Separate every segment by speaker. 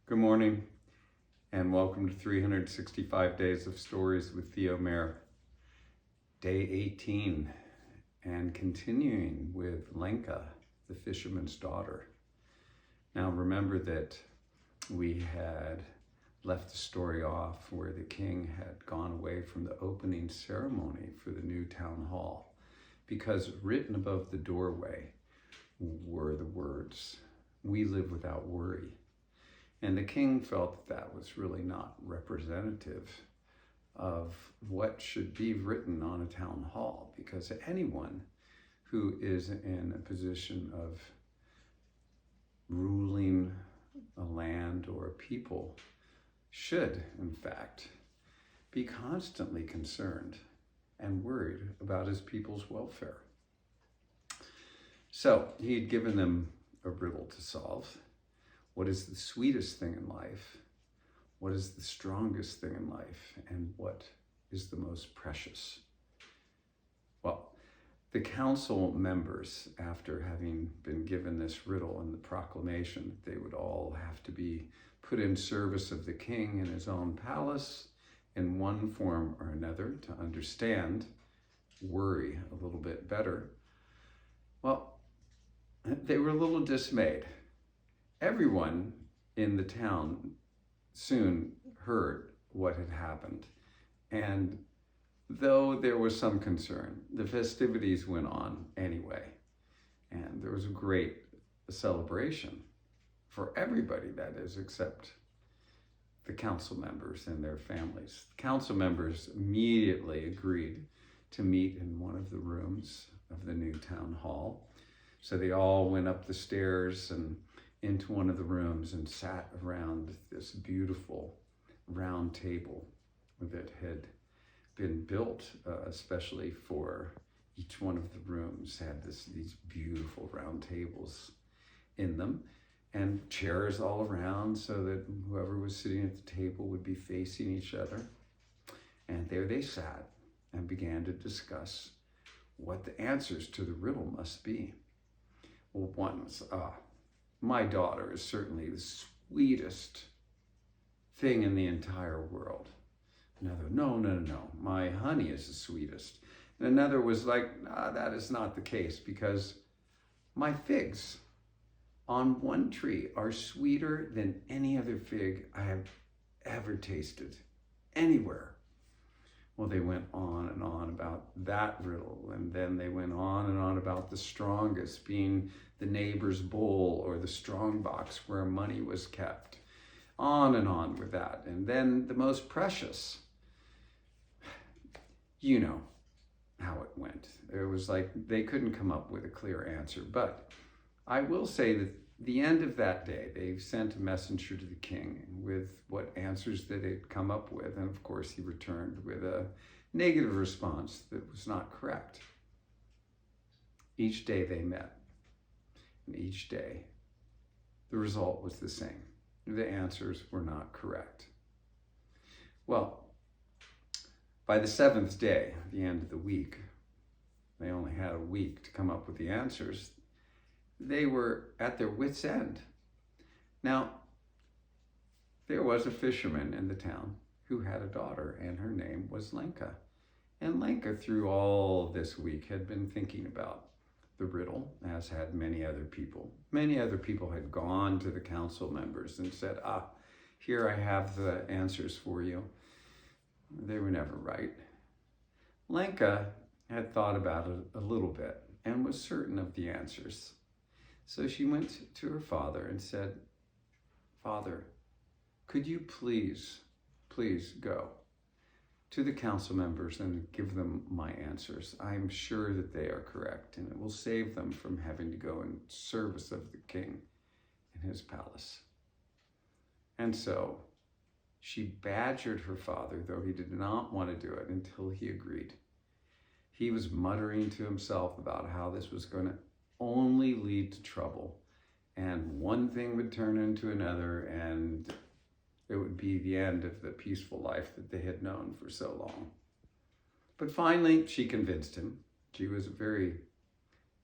Speaker 1: Good morning, and welcome to 365 Days of Stories with Theo Mayer. Day 18, and continuing with Lenka, the fisherman's daughter. Now remember that we had left the story off where the king had gone away from the opening ceremony for the new town hall, because written above the doorway were the words, "We live without worry." And the king felt that was really not representative of what should be written on a town hall, because anyone who is in a position of ruling a land or a people should, in fact, be constantly concerned and worried about his people's welfare. So he had given them a riddle to solve. What is the sweetest thing in life? What is the strongest thing in life? And what is the most precious? Well, the council members, after having been given this riddle and the proclamation that they would all have to be put in service of the king in his own palace in one form or another to understand worry a little bit better, well, they were a little dismayed. Everyone in the town soon heard what had happened, and though there was some concern, the festivities went on anyway, and there was a great celebration for everybody, that is, except the council members and their families. The council members immediately agreed to meet in one of the rooms of the new town hall. So they all went up the stairs and into one of the rooms and sat around this beautiful round table that had been built especially for each one of the rooms. Had these beautiful round tables in them and chairs all around so that whoever was sitting at the table would be facing each other. And there they sat and began to discuss what the answers to the riddle must be. Well, one was, my daughter is certainly the sweetest thing in the entire world. Another, no, my honey is the sweetest. And another was like, that is not the case, because my figs on one tree are sweeter than any other fig I have ever tasted anywhere. Well, they went on and on about that riddle, and then they went on and on about the strongest being the neighbor's bull or the strong box where money was kept. On and on with that. And then the most precious. You know how it went. It was like they couldn't come up with a clear answer. But I will say that the end of that day, they sent a messenger to the king with what answers that they'd come up with. And of course, he returned with a negative response that was not correct. Each day they met. And each day, the result was the same. The answers were not correct. Well, by the seventh day, the end of the week, they only had a week to come up with the answers. They were at their wits' end. Now, there was a fisherman in the town who had a daughter, and her name was Lenka. And Lenka, through all this week, had been thinking about the riddle, as had many other people. Many other people had gone to the council members and said, here I have the answers for you. They were never right. Lenka had thought about it a little bit and was certain of the answers. So she went to her father and said, "Father, could you please go to the council members and give them my answers? I'm sure that they are correct, and it will save them from having to go in service of the king in his palace." And so she badgered her father, though he did not want to do it, until he agreed. He was muttering to himself about how this was going to only lead to trouble, and one thing would turn into another, and it would be the end of the peaceful life that they had known for so long. But finally, she convinced him. She was a very,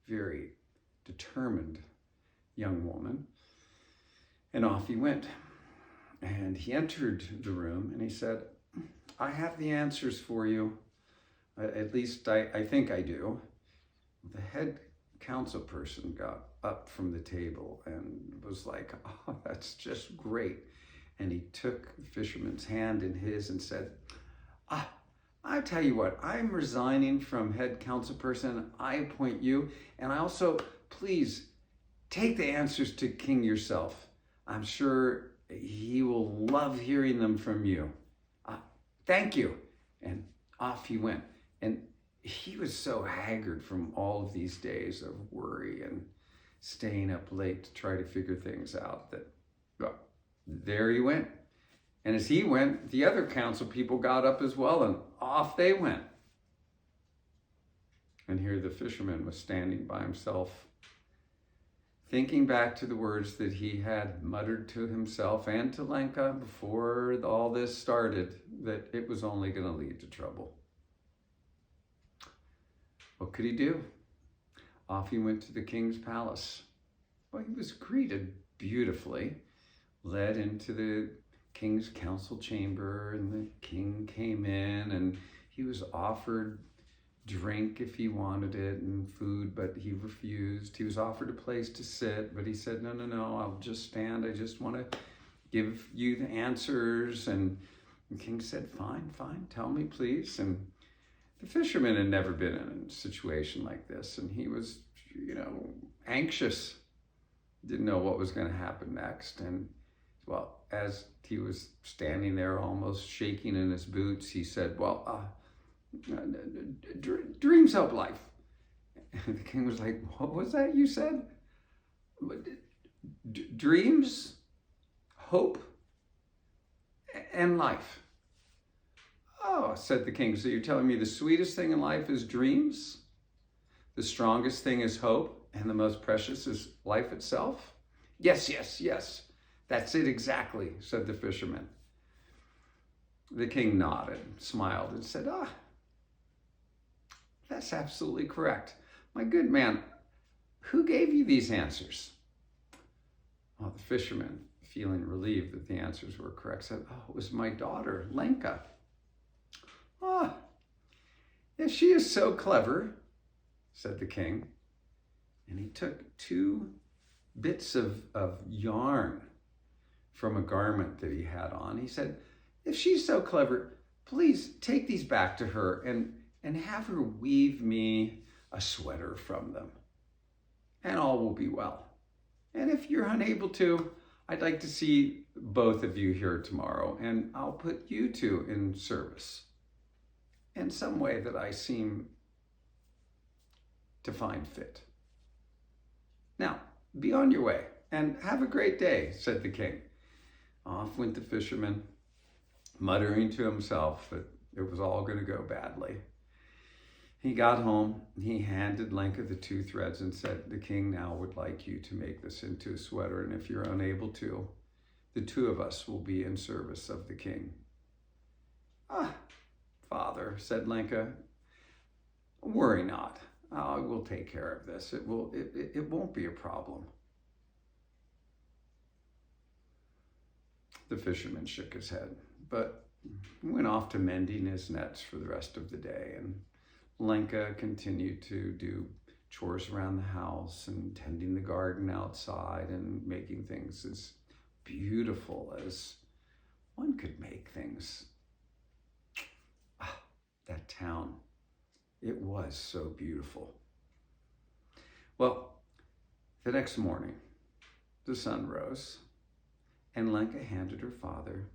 Speaker 1: very determined young woman. And off he went. And he entered the room and he said, I have the answers for you. At least I think I do. The head council person got up from the table and was like, oh, that's just great. And he took the fisherman's hand in his and said, I tell you what, I'm resigning from head council person. I appoint you. And I also, please, take the answers to King yourself. I'm sure he will love hearing them from you. Thank you. And off he went. And he was so haggard from all of these days of worry and staying up late to try to figure things out that, well, there he went. And as he went, the other council people got up as well, and off they went. And here the fisherman was standing by himself, thinking back to the words that he had muttered to himself and to Lenka before all this started, that it was only going to lead to trouble. What could he do? Off he went to the king's palace. Well, he was greeted beautifully, led into the king's council chamber, and the king came in and he was offered drink if he wanted it and food, but he refused. He was offered a place to sit, but he said, no, I'll just stand. I just want to give you the answers. And the king said, fine, tell me please. And the fisherman had never been in a situation like this, and he was, anxious, didn't know what was going to happen next. And well, as he was standing there almost shaking in his boots, he said, dreams help life. And the king was like, what was that you said? Dreams, hope, and life. Oh, said the king, so you're telling me the sweetest thing in life is dreams? The strongest thing is hope, and the most precious is life itself? Yes. That's it exactly, said the fisherman. The king nodded, smiled, and said, that's absolutely correct. My good man, who gave you these answers? Well, the fisherman, feeling relieved that the answers were correct, said, it was my daughter, Lenka. Yes, she is so clever, said the king. And he took 2 bits of yarn from a garment that he had on. He said, if she's so clever, please take these back to her and have her weave me a sweater from them, and all will be well. And if you're unable to, I'd like to see both of you here tomorrow, and I'll put you 2 in service in some way that I seem to find fit. Now, be on your way and have a great day, said the king. Off went the fisherman, muttering to himself that it was all going to go badly. He got home, he handed Lenka the 2 threads and said, the king now would like you to make this into a sweater, and if you're unable to, the 2 of us will be in service of the king. Father, said Lenka, worry not. I will take care of this. It won't be a problem. The fisherman shook his head, but went off to mending his nets for the rest of the day, and Lenka continued to do chores around the house and tending the garden outside and making things as beautiful as one could make things. That town, it was so beautiful. Well, the next morning, the sun rose, and Lenka handed her father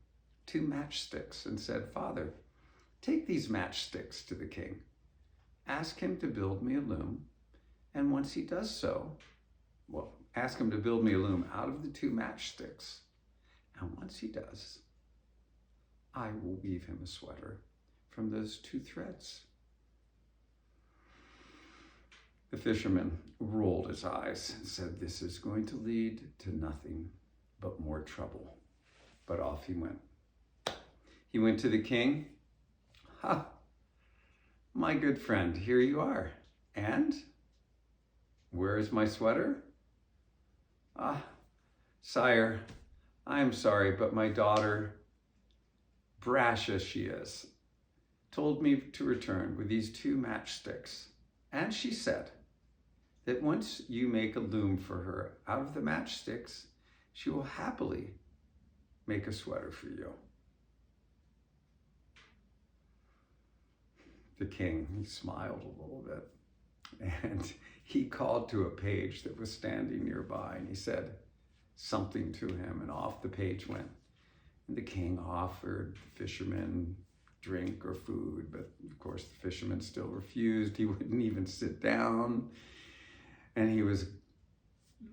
Speaker 1: 2 matchsticks and said, Father, take these matchsticks to the king. Ask him to build me a loom, and once he does so, ask him to build me a loom out of the 2 matchsticks. And once he does, I will weave him a sweater from those 2 threads. The fisherman rolled his eyes and said, this is going to lead to nothing but more trouble. But off he went. He went to the king. My good friend, here you are. And where is my sweater? Sire, I'm sorry, but my daughter, brash as she is, told me to return with these 2 matchsticks. And she said that once you make a loom for her out of the matchsticks, she will happily make a sweater for you. The king, he smiled a little bit, and he called to a page that was standing nearby, and he said something to him, and off the page went. And the king offered the fisherman drink or food, but of course the fisherman still refused. He wouldn't even sit down, and he was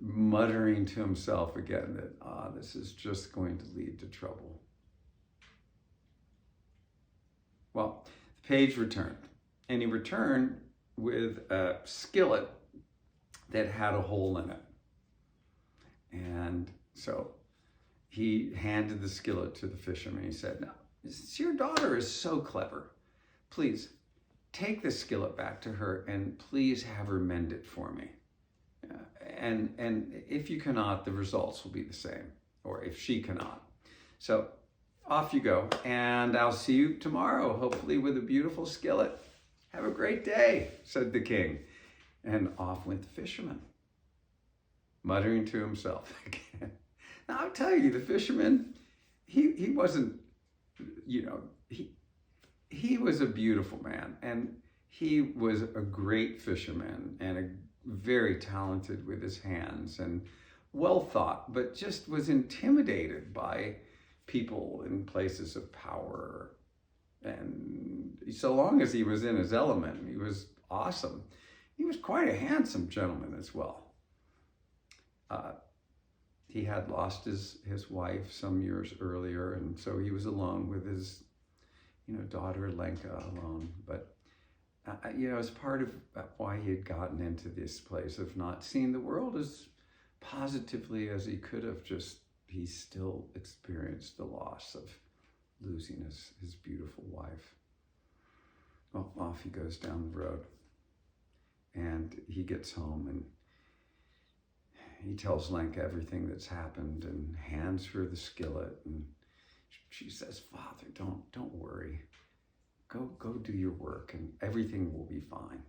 Speaker 1: muttering to himself again that, this is just going to lead to trouble. Well, the page returned, and he returned with a skillet that had a hole in it. And so he handed the skillet to the fisherman. He said, "Now, your daughter is so clever. Please take the skillet back to her and please have her mend it for me. And if you cannot, the results will be the same, or if she cannot. So off you go, and I'll see you tomorrow, hopefully with a beautiful skillet. Have a great day," said the king. And off went the fisherman, muttering to himself again. Now, I'll tell you, the fisherman, he wasn't, he was a beautiful man, and he was a great fisherman and very talented with his hands and well thought, but just was intimidated by people in places of power. And so long as he was in his element, he was awesome. He was quite a handsome gentleman as well. He had lost his wife some years earlier, and so he was alone with his daughter Lenka alone. But as part of why he had gotten into this place of not seeing the world as positively as he could have, he still experienced the loss of losing his beautiful wife. Well, off he goes down the road, and he gets home, and he tells Lenka everything that's happened and hands her the skillet. And she says, "Father, don't worry. Go do your work, and everything will be fine."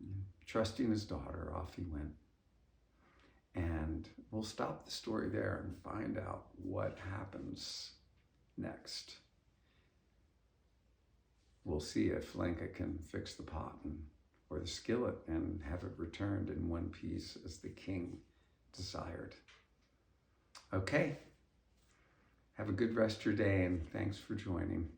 Speaker 1: And trusting his daughter, off he went. And we'll stop the story there and find out what happens next. We'll see if Lenka can fix the pot or the skillet and have it returned in one piece as the king desired. Okay. Have a good rest of your day, and thanks for joining.